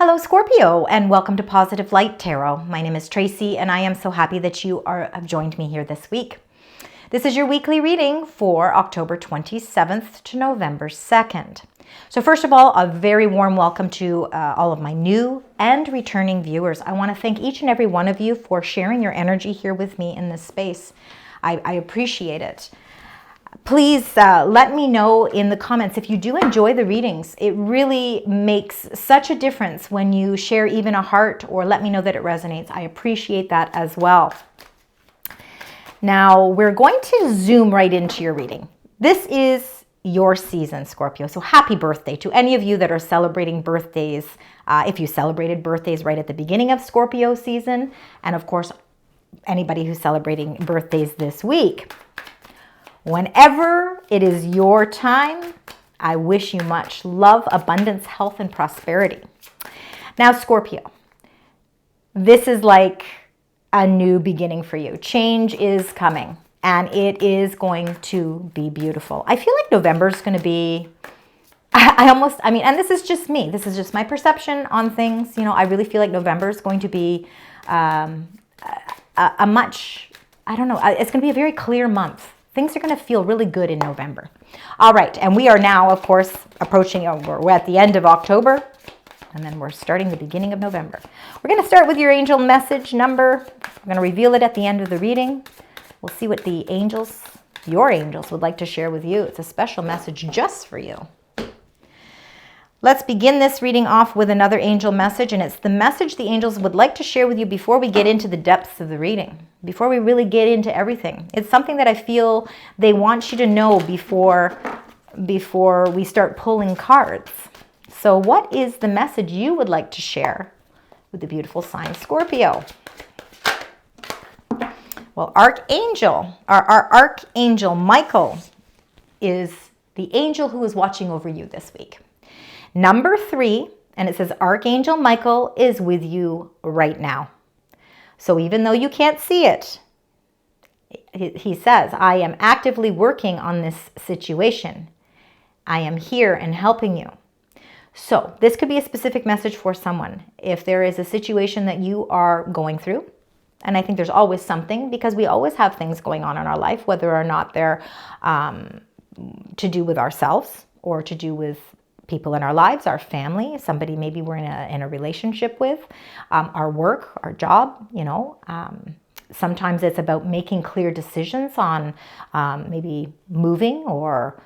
Hello Scorpio, and welcome to Positive Light Tarot. My name is Tracy and I am so happy that you have joined me here this week. This is your weekly reading for October 27th to November 2nd. So first of all, a very warm welcome to all of my new and returning viewers. I want to thank each and every one of you for sharing your energy here with me in this space. I appreciate it. Please let me know in the comments if you do enjoy the readings. It really makes such a difference when you share even a heart or let me know that it resonates. I appreciate that as well. Now, we're going to zoom right into your reading. This is your season, Scorpio. So happy birthday to any of you that are celebrating birthdays. If you celebrated birthdays right at the beginning of Scorpio season, and of course, anybody who's celebrating birthdays this week. Whenever it is your time, I wish you much love, abundance, health, and prosperity. Now, Scorpio, this is like a new beginning for you. Change is coming, and it is going to be beautiful. I feel like November is going to be, and this is just me. This is just my perception on things. You know, I really feel like November is going to be it's going to be a very clear month. Things are going to feel really good in November. All right, and we are now, of course, approaching, we're at the end of October, and then we're starting the beginning of November. We're going to start with your angel message number. I'm going to reveal it at the end of the reading. We'll see what the angels, your angels, would like to share with you. It's a special message just for you. Let's begin this reading off with another angel message, and it's the message the angels would like to share with you before we get into the depths of the reading, before we really get into everything. It's something that I feel they want you to know before we start pulling cards. So what is the message you would like to share with the beautiful sign Scorpio? Well, our Archangel Michael is the angel who is watching over you this week. Number 3, and it says Archangel Michael is with you right now. So even though you can't see it, he says, I am actively working on this situation. I am here and helping you. So this could be a specific message for someone. If there is a situation that you are going through, and I think there's always something, because we always have things going on in our life, whether or not they're to do with ourselves or to do with people in our lives, our family, somebody maybe we're in a relationship with, our work, our job, sometimes it's about making clear decisions on maybe moving or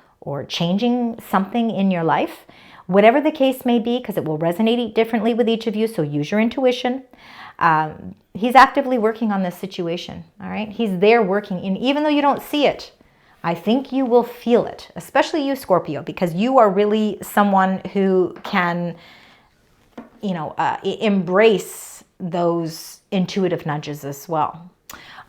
changing something in your life. Whatever the case may be, because it will resonate differently with each of you, so use your intuition. He's actively working on this situation, all right? He's there working, and even though you don't see it, I think you will feel it, especially you, Scorpio, because you are really someone who can, embrace those intuitive nudges as well.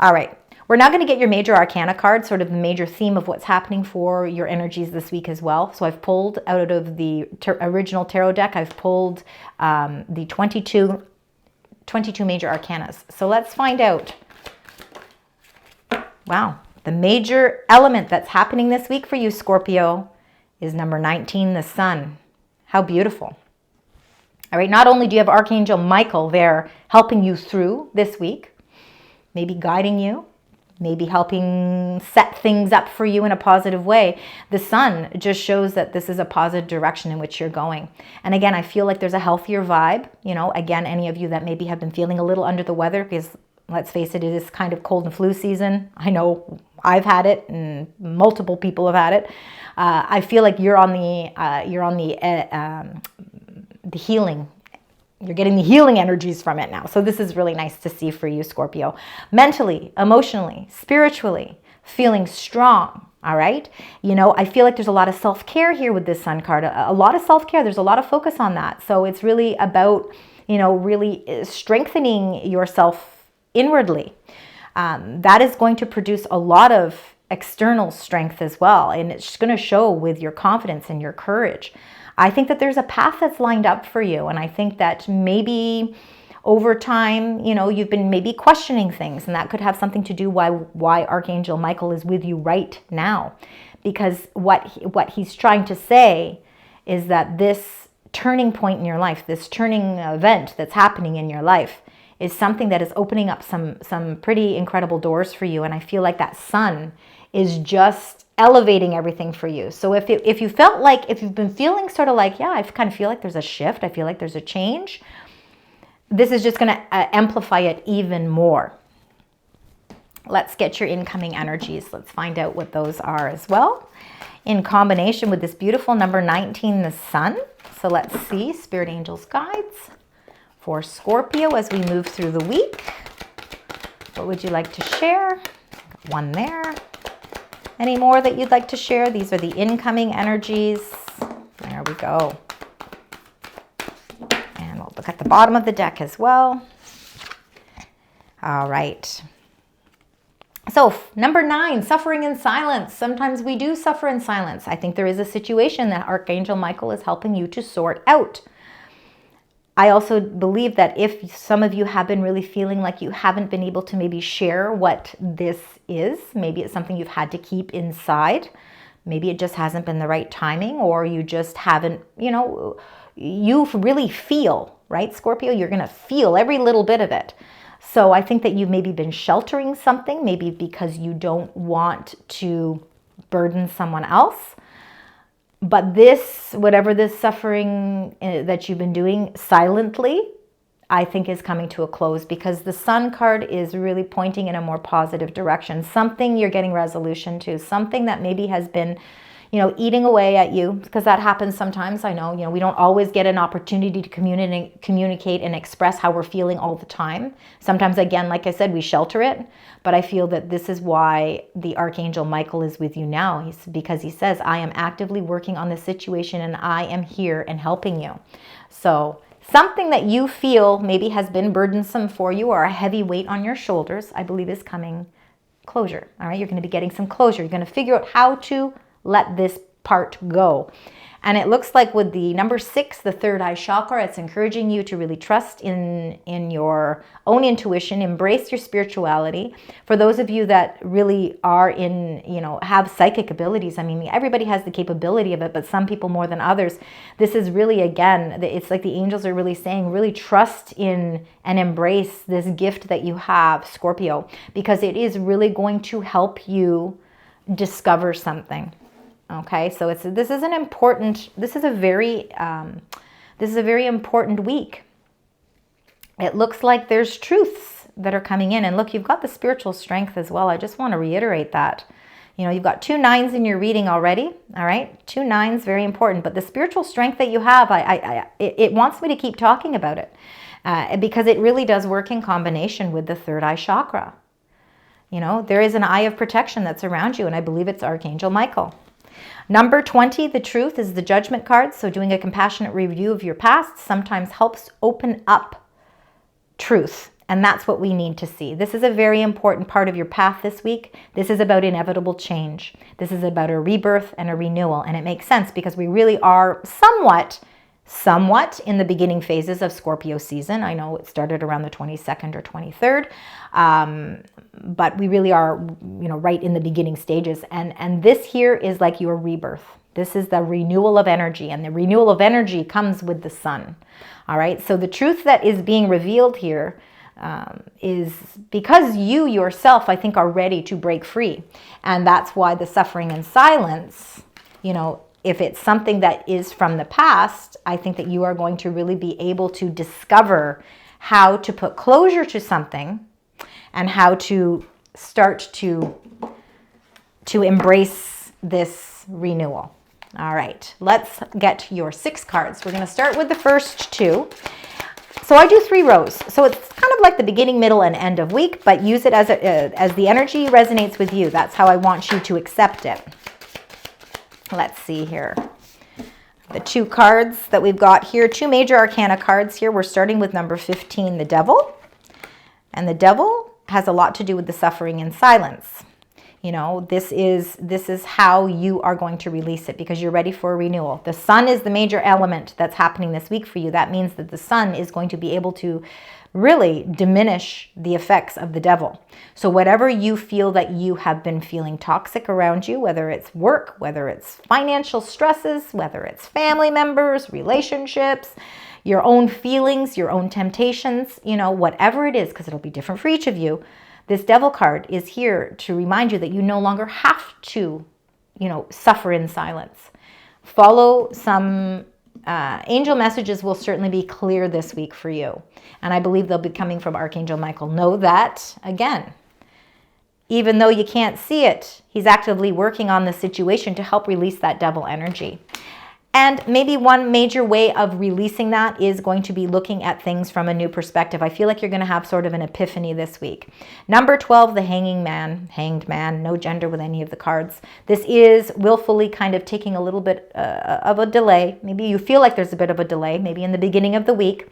All right, we're now going to get your major arcana card, sort of the major theme of what's happening for your energies this week as well. So I've pulled out of the original tarot deck, I've pulled the 22 major arcanas. So let's find out. Wow. The major element that's happening this week for you, Scorpio, is number 19, the sun. How beautiful. All right, not only do you have Archangel Michael there helping you through this week, maybe guiding you, maybe helping set things up for you in a positive way, the sun just shows that this is a positive direction in which you're going. And again, I feel like there's a healthier vibe. Again, any of you that maybe have been feeling a little under the weather, because let's face it, it is kind of cold and flu season. I know I've had it, and multiple people have had it. I feel like you're on the healing. You're getting the healing energies from it now. So this is really nice to see for you, Scorpio. Mentally, emotionally, spiritually, feeling strong. All right. I feel like there's a lot of self-care here with this sun card. A lot of self-care. There's a lot of focus on that. So it's really about, really strengthening yourself inwardly. That is going to produce a lot of external strength as well. And it's going to show with your confidence and your courage. I think that there's a path that's lined up for you. And I think that maybe over time, you've been maybe questioning things, and that could have something to do why Archangel Michael is with you right now. Because what he's trying to say is that this turning point in your life, this turning event that's happening in your life is something that is opening up some pretty incredible doors for you. And I feel like that sun is just elevating everything for you. So if you felt like, if you've been feeling sort of like, yeah, I kind of feel like there's a shift, I feel like there's a change, this is just going to amplify it even more. Let's get your incoming energies. Let's find out what those are as well, in combination with this beautiful number 19, the sun. So let's see, Spirit Angels guides for Scorpio as we move through the week. What would you like to share? Got one there. Any more that you'd like to share? These are the incoming energies. There we go. And we'll look at the bottom of the deck as well. All right. So number 9, suffering in silence. Sometimes we do suffer in silence. I think there is a situation that Archangel Michael is helping you to sort out. I also believe that if some of you have been really feeling like you haven't been able to maybe share what this is, maybe it's something you've had to keep inside. Maybe it just hasn't been the right timing, or you just haven't, you really feel, right, Scorpio? You're going to feel every little bit of it. So I think that you've maybe been sheltering something, maybe because you don't want to burden someone else. But this, whatever this suffering that you've been doing silently, I think is coming to a close, because the Sun card is really pointing in a more positive direction. Something you're getting resolution to, something that maybe has been, eating away at you, because that happens sometimes. I know, we don't always get an opportunity to communicate and express how we're feeling all the time. Sometimes, again, like I said, we shelter it, but I feel that this is why the Archangel Michael is with you now, because he says, I am actively working on this situation and I am here and helping you. So something that you feel maybe has been burdensome for you, or a heavy weight on your shoulders, I believe is coming closure. All right, you're going to be getting some closure. You're going to figure out how to let this part go. And it looks like with the number 6, the third eye chakra, it's encouraging you to really trust in your own intuition, embrace your spirituality. For those of you that really are have psychic abilities, I mean, everybody has the capability of it, but some people more than others. This is really, again, it's like the angels are really saying, really trust in and embrace this gift that you have, Scorpio, because it is really going to help you discover something. Okay, so this is a very important week. It looks like there's truths that are coming in, and look, you've got the spiritual strength as well. I just want to reiterate that. You've got 2 9s in your reading already. All right, 2 9s, very important. But the spiritual strength that you have, it wants me to keep talking about it because it really does work in combination with the third eye chakra. There is an eye of protection that's around you, and I believe it's Archangel Michael. Number 20, the truth, is the judgment card. So doing a compassionate review of your past sometimes helps open up truth. And that's what we need to see. This is a very important part of your path this week. This is about inevitable change. This is about a rebirth and a renewal. And it makes sense because we really are somewhat in the beginning phases of Scorpio season. I know it started around the 22nd or 23rd. But we really are, right in the beginning stages. And this here is like your rebirth. This is the renewal of energy. And the renewal of energy comes with the sun. All right. So the truth that is being revealed here is because you yourself, I think, are ready to break free. And that's why the suffering in silence, if it's something that is from the past, I think that you are going to really be able to discover how to put closure to something and how to start to embrace this renewal. All right, let's get your 6 cards. We're going to start with the first 2. So I do 3 rows. So it's kind of like the beginning, middle, and end of week, but use it as the energy resonates with you. That's how I want you to accept it. Let's see here. The 2 cards that we've got here, 2 major arcana cards here. We're starting with number 15, the Devil. And the Devil has a lot to do with the suffering in silence. You know, this is how you are going to release it, because you're ready for a renewal. The sun is the major element that's happening this week for you. That means that the sun is going to be able to really diminish the effects of the devil. So whatever you feel that you have been feeling toxic around you, whether it's work, whether it's financial stresses, whether it's family members, relationships, your own feelings, your own temptations, you know, whatever it is, because it'll be different for each of you. This devil card is here to remind you that you no longer have to, you know, suffer in silence. Follow some angel messages will certainly be clear this week for you. And I believe they'll be coming from Archangel Michael. Know that, again, even though you can't see it, he's actively working on the situation to help release that devil energy. And maybe one major way of releasing that is going to be looking at things from a new perspective. I feel like you're going to have sort of an epiphany this week. Number 12, the hanged man, no gender with any of the cards. This is willfully kind of taking a little bit of a delay. Maybe you feel like there's a bit of a delay, maybe in the beginning of the week,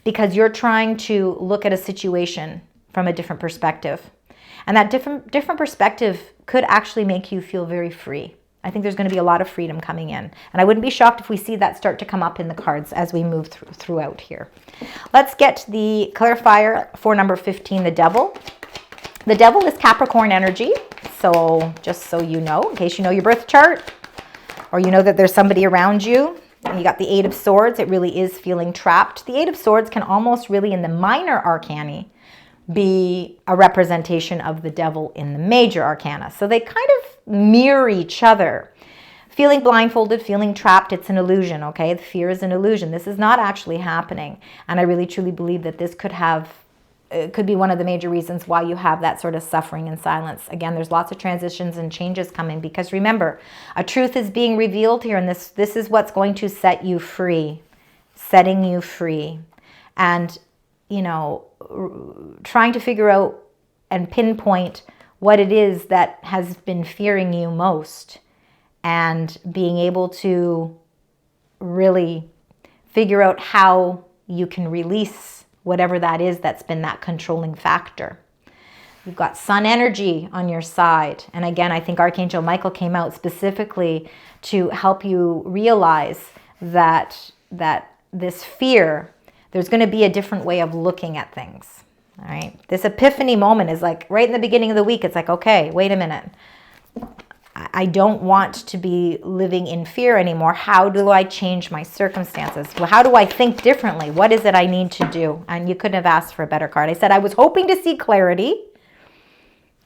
because you're trying to look at a situation from a different perspective. And that different perspective could actually make you feel very free. I think there's going to be a lot of freedom coming in. And I wouldn't be shocked if we see that start to come up in the cards as we move throughout here. Let's get the clarifier for number 15, the devil. The devil is Capricorn energy. So just so you know, in case you know your birth chart, or you know that there's somebody around you, and you got the Eight of Swords, it really is feeling trapped. The Eight of Swords can almost really, in the minor arcana, be a representation of the devil in the major arcana. So they kind of mirror each other. Feeling blindfolded, feeling trapped, it's an illusion, okay? The fear is an illusion. This is not actually happening. And I really truly believe that this could be one of the major reasons why you have that sort of suffering in silence. Again, there's lots of transitions and changes coming, because remember, a truth is being revealed here, and this is what's going to set you free, setting you free. And, you know, trying to figure out and pinpoint what it is that has been fearing you most, and being able to really figure out how you can release whatever that is that's been that controlling factor. You've got sun energy on your side. And again, I think Archangel Michael came out specifically to help you realize that this fear, there's going to be a different way of looking at things. All right. This epiphany moment is like right in the beginning of the week. It's like, okay, wait a minute. I don't want to be living in fear anymore. How do I change my circumstances? Well, how do I think differently? What is it I need to do? And you couldn't have asked for a better card. I said, I was hoping to see clarity,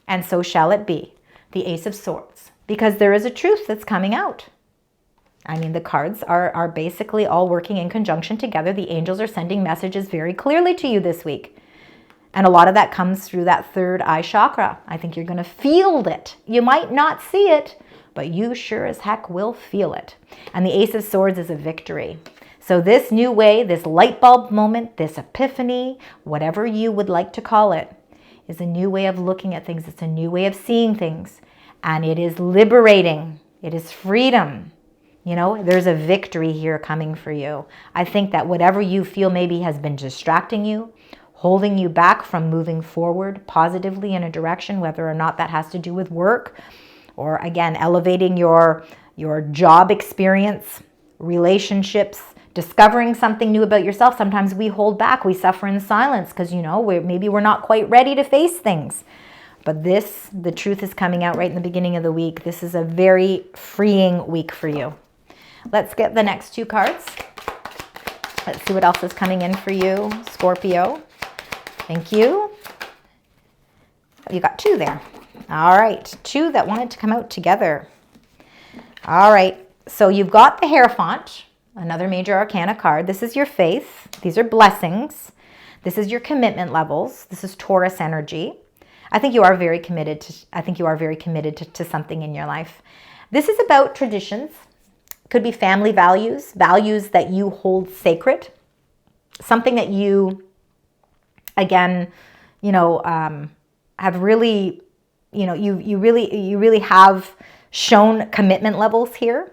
and so shall it be. The Ace of Swords, because there is a truth that's coming out. I mean, the cards are basically all working in conjunction together. The angels are sending messages very clearly to you this week. And a lot of that comes through that third eye chakra. I think you're going to feel it. You might not see it, but you sure as heck will feel it. And the Ace of Swords is a victory. So this new way, this light bulb moment, this epiphany, whatever you would like to call it, is a new way of looking at things. It's a new way of seeing things. And it is liberating. It is freedom. You know, there's a victory here coming for you. I think that whatever you feel maybe has been distracting you, holding you back from moving forward positively in a direction, whether or not that has to do with work, or again, elevating your job experience, relationships, discovering something new about yourself. Sometimes we hold back, we suffer in silence because, you know, maybe we're not quite ready to face things. But the truth is coming out right in the beginning of the week. This is a very freeing week for you. Let's get the next two cards. Let's see what else is coming in for you, Scorpio. Thank you. You got two there. All right. Two that wanted to come out together. All right. So you've got the Hierophant, another major arcana card. This is your faith. These are blessings. This is your commitment levels. This is Taurus energy. I think you are very committed to something in your life. This is about traditions. Could be family values, values that you hold sacred. Something that you, again, you know, have really, you know, you really have shown commitment levels here.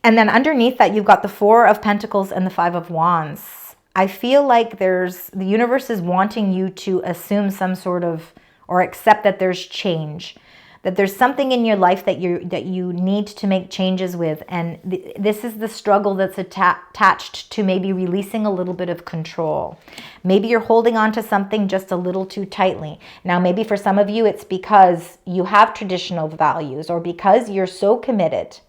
And then underneath that, you've got the Four of Pentacles and the Five of Wands. I feel like the universe is wanting you to assume some sort of or accept that there's change, that there's something in your life that you need to make changes with. And this is the struggle that's attached to maybe releasing a little bit of control. Maybe you're holding on to something just a little too tightly. Now, maybe for some of you, it's because you have traditional values or because you're so committed.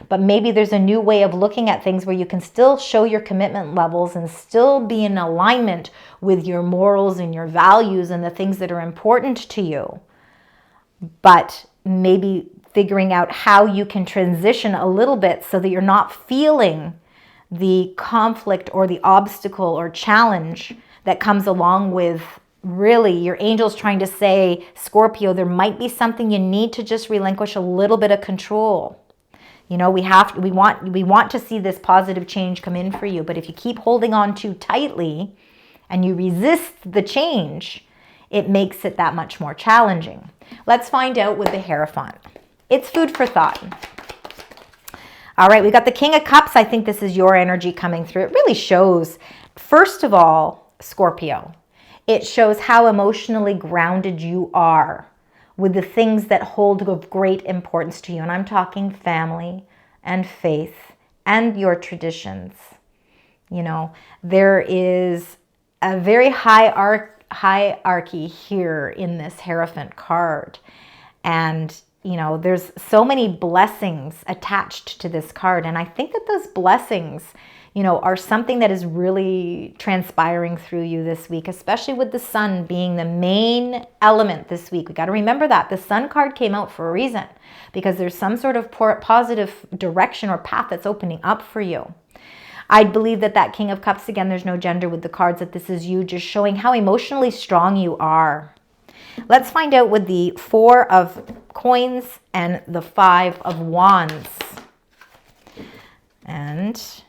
But maybe there's a new way of looking at things where you can still show your commitment levels and still be in alignment with your morals and your values and the things that are important to you. But maybe figuring out how you can transition a little bit so that you're not feeling the conflict or the obstacle or challenge that comes along with really your angels trying to say, Scorpio, there might be something you need to just relinquish a little bit of control. You know, we want to see this positive change come in for you, but if you keep holding on too tightly and you resist the change, it makes it that much more challenging. Let's find out with the Hierophant. It's food for thought. All right, we got the King of Cups. I think this is your energy coming through. It really shows, first of all, Scorpio, it shows how emotionally grounded you are with the things that hold of great importance to you. And I'm talking family and faith and your traditions. You know, there is a very hierarchy here in this Hierophant card. And, you know, there's so many blessings attached to this card. And I think that those blessings, you know, are something that is really transpiring through you this week, especially with the Sun being the main element this week. We got to remember that the Sun card came out for a reason, because there's some sort of positive direction or path that's opening up for you. I believe that that King of Cups, again, there's no gender with the cards, that this is you just showing how emotionally strong you are. Let's find out with the Four of Coins and the Five of Wands. And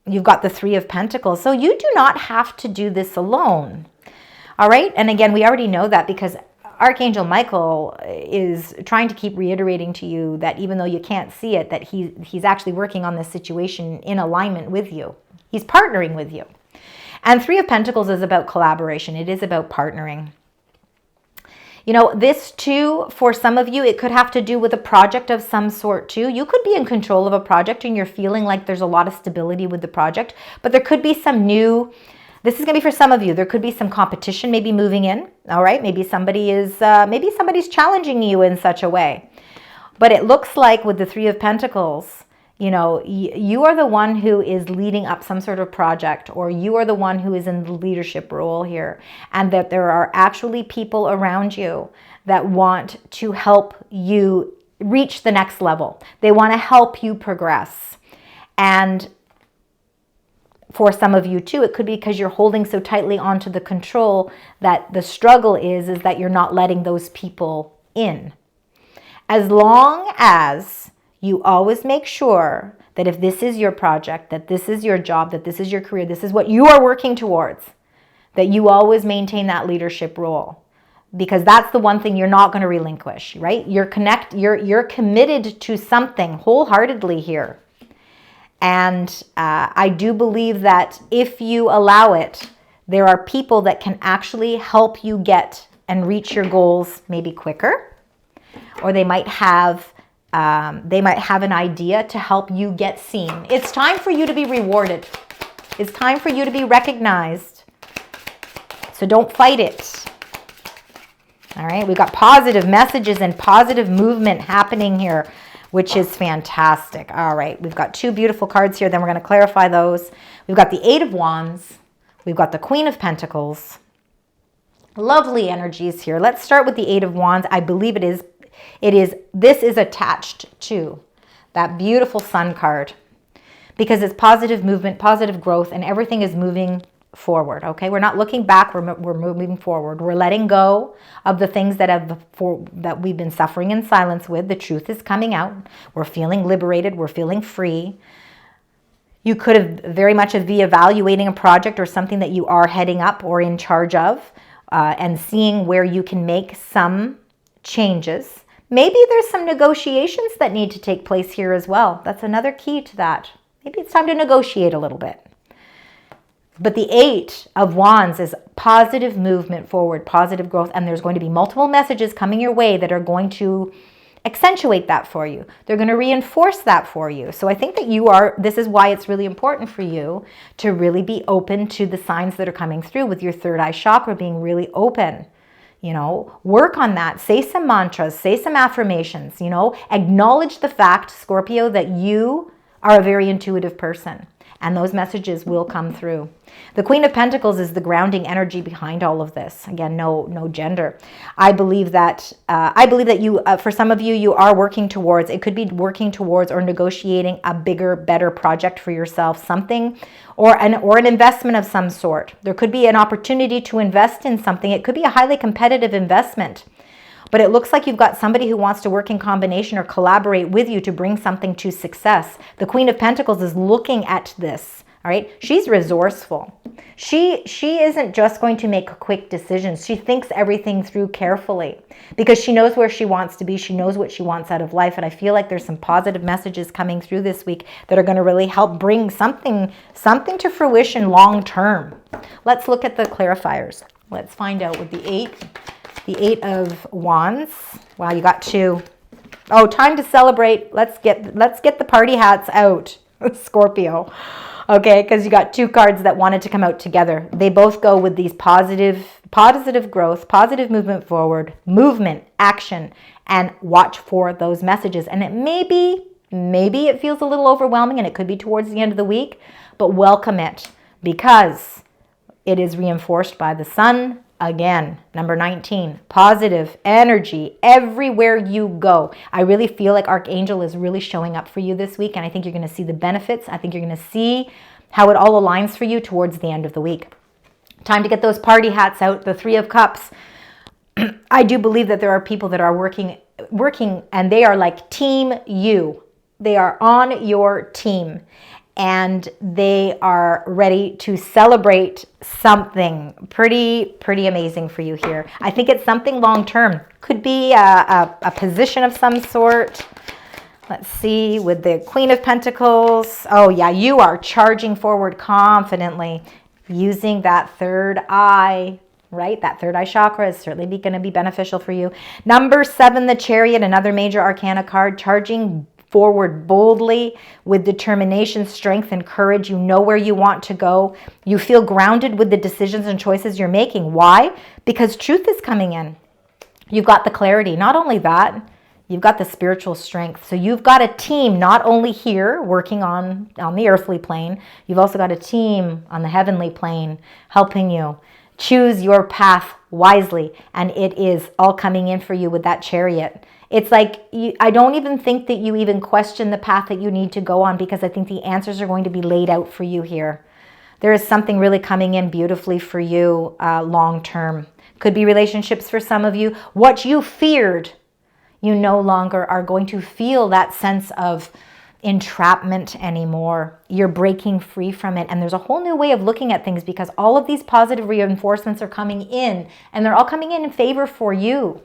you've got the Three of Pentacles. So you do not have to do this alone. All right. And again, we already know that because Archangel Michael is trying to keep reiterating to you that even though you can't see it, that he's actually working on this situation in alignment with you. He's partnering with you. And Three of Pentacles is about collaboration. It is about partnering. You know, this too, for some of you, it could have to do with a project of some sort too. You could be in control of a project and you're feeling like there's a lot of stability with the project, but there could be some new, this is going to be for some of you, there could be some competition maybe moving in, all right? Maybe somebody's challenging you in such a way. But it looks like with the Three of Pentacles, you know, you are the one who is leading up some sort of project, or you are the one who is in the leadership role here, and that there are actually people around you that want to help you reach the next level. They want to help you progress. And for some of you too, it could be because you're holding so tightly onto the control that the struggle is that you're not letting those people in. As long as you always make sure that if this is your project, that this is your job, that this is your career, this is what you are working towards, that you always maintain that leadership role. Because that's the one thing you're not going to relinquish, right? You're committed to something wholeheartedly here. And I do believe that if you allow it, there are people that can actually help you get and reach your goals maybe quicker, or they might have an idea to help you get seen. It's time for you to be rewarded. It's time for you to be recognized. So don't fight it. All right, we've got positive messages and positive movement happening here, which is fantastic. All right, we've got two beautiful cards here. Then we're going to clarify those. We've got the Eight of Wands. We've got the Queen of Pentacles. Lovely energies here. Let's start with the Eight of Wands. I believe this is attached to that beautiful Sun card because it's positive movement, positive growth, and everything is moving forward, okay? We're not looking back, we're moving forward. We're letting go of the things that we've been suffering in silence with. The truth is coming out. We're feeling liberated. We're feeling free. You could have very much be evaluating a project or something that you are heading up or in charge of and seeing where you can make some changes. Maybe there's some negotiations that need to take place here as well. That's another key to that. Maybe it's time to negotiate a little bit. But the 8 of Wands is positive movement forward, positive growth, and there's going to be multiple messages coming your way that are going to accentuate that for you. They're going to reinforce that for you. So I think that this is why it's really important for you to really be open to the signs that are coming through with your third eye chakra being really open. You know, work on that. Say some mantras, say some affirmations, you know, acknowledge the fact, Scorpio, that you are a very intuitive person. And those messages will come through. The Queen of Pentacles is the grounding energy behind all of this. Again, no gender. I believe that you, for some of you, you are working towards, it could be working towards or negotiating a bigger, better project for yourself, something, or an investment of some sort. There could be an opportunity to invest in something. It could be a highly competitive investment. But it looks like you've got somebody who wants to work in combination or collaborate with you to bring something to success. The Queen of Pentacles is looking at this, all right? She's resourceful. She isn't just going to make quick decisions. She thinks everything through carefully because she knows where she wants to be. She knows what she wants out of life. And I feel like there's some positive messages coming through this week that are going to really help bring something to fruition long term. Let's look at the clarifiers. Let's find out with the 8. The 8 of Wands. Wow, you got 2. Oh, time to celebrate. Let's get the party hats out, Scorpio. Okay, because you got 2 cards that wanted to come out together. They both go with these positive growth, positive movement forward, movement, action, and watch for those messages. And it maybe it feels a little overwhelming and it could be towards the end of the week, but welcome it because it is reinforced by the sun. Again, number 19, positive energy everywhere you go. I really feel like Archangel is really showing up for you this week, and I think you're going to see the benefits. I think you're going to see how it all aligns for you towards the end of the week. Time to get those party hats out, the 3 of Cups. I do believe that there are people that are working, and they are like team you. They are on your team. And they are ready to celebrate something pretty amazing for you here. I think it's something long-term. Could be a position of some sort. Let's see, with the Queen of Pentacles. Oh yeah, you are charging forward confidently using that third eye, right? That third eye chakra is certainly going to be beneficial for you. Number 7, the Chariot, another major arcana card, charging forward boldly with determination, strength, and courage. You know where you want to go. You feel grounded with the decisions and choices you're making. Why? Because truth is coming in. You've got the clarity. Not only that, you've got the spiritual strength. So you've got a team not only here working on the earthly plane, you've also got a team on the heavenly plane helping you choose your path wisely. And it is all coming in for you with that Chariot. It's like, I don't even think that you even question the path that you need to go on because I think the answers are going to be laid out for you here. There is something really coming in beautifully for you long term. Could be relationships for some of you. What you feared, you no longer are going to feel that sense of entrapment anymore. You're breaking free from it. And there's a whole new way of looking at things because all of these positive reinforcements are coming in and they're all coming in favor for you.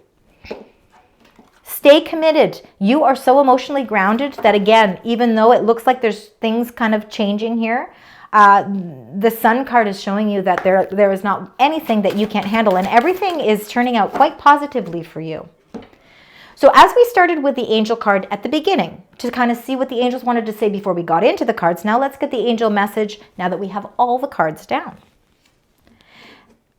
Stay committed. You are so emotionally grounded that, again, even though it looks like there's things kind of changing here, the Sun card is showing you that there is not anything that you can't handle, and everything is turning out quite positively for you. So as we started with the Angel card at the beginning to kind of see what the angels wanted to say before we got into the cards, now let's get the angel message now that we have all the cards down.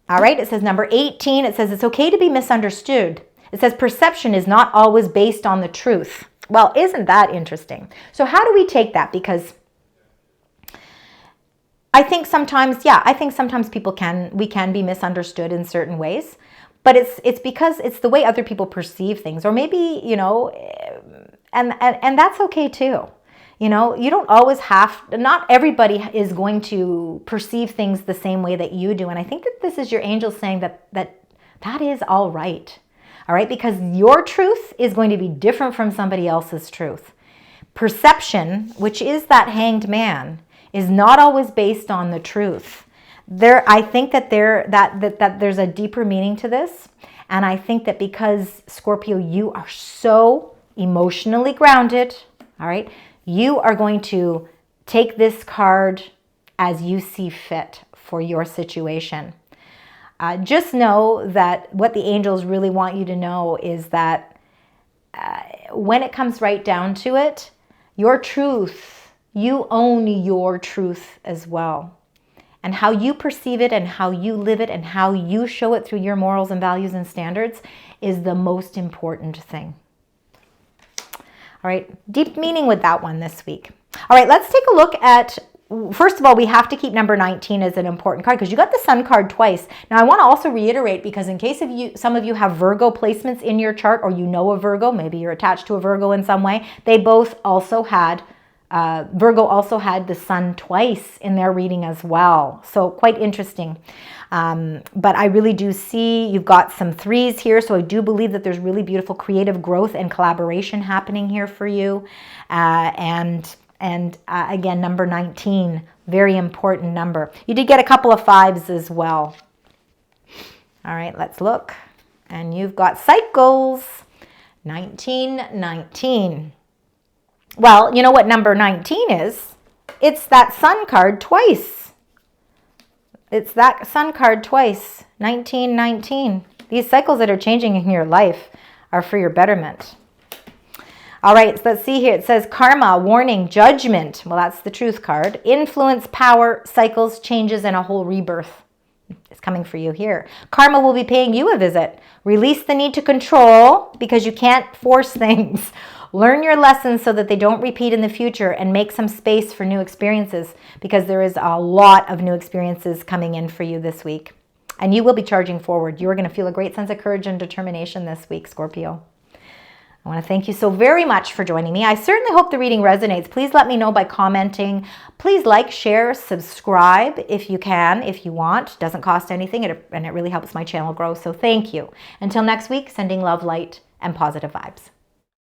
All right, it says number 18, it says it's okay to be misunderstood. It says perception is not always based on the truth. Well, isn't that interesting? So how do we take that? Because I think sometimes people we can be misunderstood in certain ways, but it's because it's the way other people perceive things, or maybe, you know, and that's okay too. You know, you don't always not everybody is going to perceive things the same way that you do. And I think that this is your angel saying that is all right. All right, because your truth is going to be different from somebody else's truth. Perception, which is that hanged man, is not always based on the truth. I think that there's a deeper meaning to this, and I think that because Scorpio, you are so emotionally grounded, all right, you are going to take this card as you see fit for your situation. Just know that what the angels really want you to know is that when it comes right down to it, your truth, you own your truth as well. And how you perceive it and how you live it and how you show it through your morals and values and standards is the most important thing. All right, deep meaning with that one this week. All right, let's take a look at, first of all, we have to keep number 19 as an important card because you got the Sun card twice. Now, I want to also reiterate, because in case some of you have Virgo placements in your chart, or you know a Virgo, maybe you're attached to a Virgo in some way, they both also had, Virgo also had the Sun twice in their reading as well. So quite interesting. But I really do see you've got some 3s here. So I do believe that there's really beautiful creative growth and collaboration happening here for you. Again, number 19, very important number. You did get a couple of 5s as well. All right, let's look. And you've got cycles, 1919. Well, you know what number 19 is? It's that Sun card twice. It's that Sun card twice, 1919. These cycles that are changing in your life are for your betterment. All right, so let's see here. It says karma, warning, judgment. Well, that's the truth card. Influence, power, cycles, changes, and a whole rebirth. It's coming for you here. Karma will be paying you a visit. Release the need to control because you can't force things. Learn your lessons so that they don't repeat in the future, and make some space for new experiences, because there is a lot of new experiences coming in for you this week. And you will be charging forward. You are going to feel a great sense of courage and determination this week, Scorpio. I want to thank you so very much for joining me. I certainly hope the reading resonates. Please let me know by commenting. Please like, share, subscribe if you can, if you want. It doesn't cost anything, and it really helps my channel grow. So thank you. Until next week, sending love, light, and positive vibes.